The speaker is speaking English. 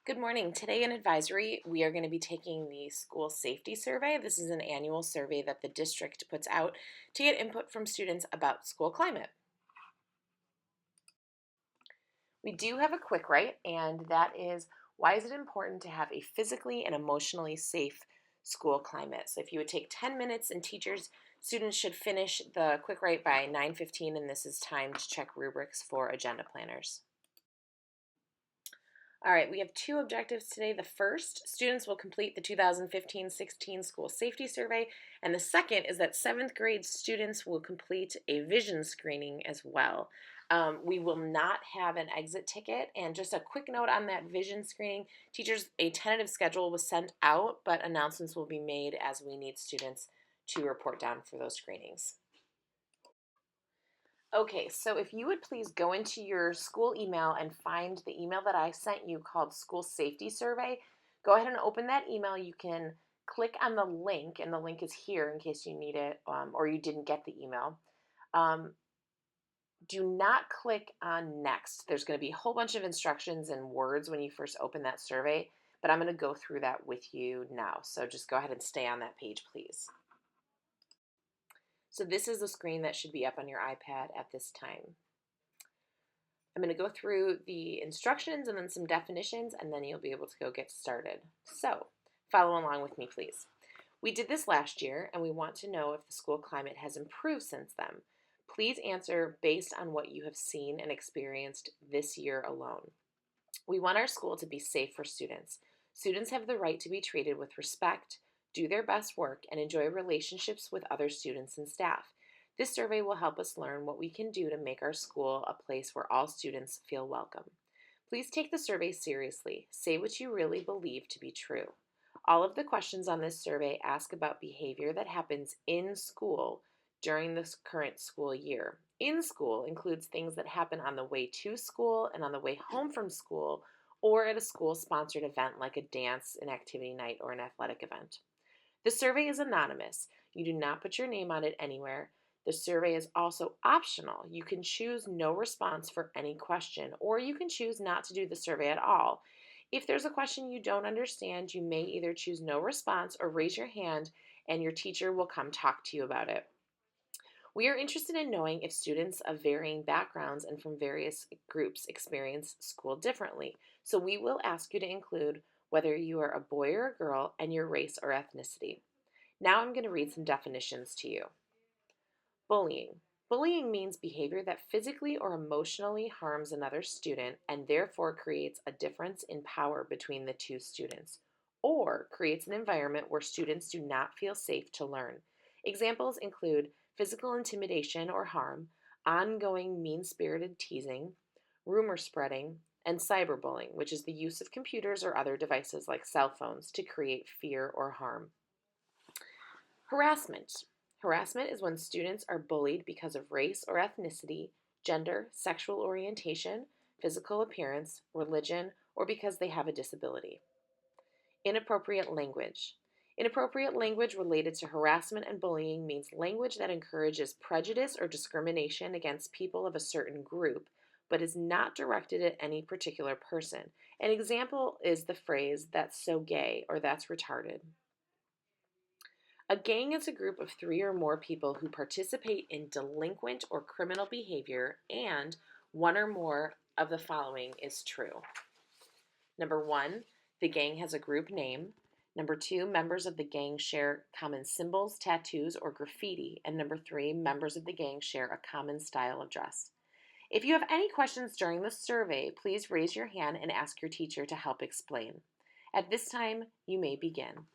Good morning. Today in advisory, we are going to be taking the school safety survey. This is an annual survey that the district puts out to get input from students about school climate. We do have a quick write, and that is why is it important to have a physically and emotionally safe school climate? So if you would take 10 minutes and students should finish the quick write by 9:15, and this is time to check rubrics for agenda planners. All right, we have two objectives today. The first, students will complete the 2015-16 school safety survey, and the second is that 7th grade students will complete a vision screening as well. We will not have an exit ticket, and just a quick note on that vision screening, teachers, a tentative schedule was sent out, but announcements will be made as we need students to report down for those screenings. Okay, so if you would please go into your school email and find the email that I sent you called School Safety Survey, go ahead and open that email. You can click on the link, and the link is here in case you need it or you didn't get the email. Do not click on next. There's going to be a whole bunch of instructions and words when you first open that survey, but I'm going to go through that with you now. So just go ahead and stay on that page, please. So this is the screen that should be up on your iPad at this time. I'm going to go through the instructions and then some definitions, and then you'll be able to go get started. So follow along with me, please. We did this last year, and we want to know if the school climate has improved since then. Please answer based on what you have seen and experienced this year alone. We want our school to be safe for students. Students have the right to be treated with respect, do their best work, and enjoy relationships with other students and staff. This survey will help us learn what we can do to make our school a place where all students feel welcome. Please take the survey seriously. Say what you really believe to be true. All of the questions on this survey ask about behavior that happens in school during this current school year. In school includes things that happen on the way to school and on the way home from school, or at a school-sponsored event like a dance, an activity night, or an athletic event. The survey is anonymous. You do not put your name on it anywhere. The survey is also optional. You can choose no response for any question, or you can choose not to do the survey at all. If there's a question you don't understand, you may either choose no response or raise your hand, and your teacher will come talk to you about it. We are interested in knowing if students of varying backgrounds and from various groups experience school differently. So we will ask you to include whether you are a boy or a girl and your race or ethnicity. Now I'm going to read some definitions to you. Bullying. Bullying means behavior that physically or emotionally harms another student and therefore creates a difference in power between the two students, or creates an environment where students do not feel safe to learn. Examples include physical intimidation or harm, ongoing mean-spirited teasing, rumor spreading, and cyberbullying, which is the use of computers or other devices like cell phones to create fear or harm. Harassment. Harassment is when students are bullied because of race or ethnicity, gender, sexual orientation, physical appearance, religion, or because they have a disability. Inappropriate language. Inappropriate language related to harassment and bullying means language that encourages prejudice or discrimination against people of a certain group, but is not directed at any particular person. An example is the phrase, "that's so gay," or "that's retarded." A gang is a group of 3 or more people who participate in delinquent or criminal behavior, and one or more of the following is true. Number 1, the gang has a group name. Number 2, members of the gang share common symbols, tattoos, or graffiti. And number 3, members of the gang share a common style of dress. If you have any questions during the survey, please raise your hand and ask your teacher to help explain. At this time, you may begin.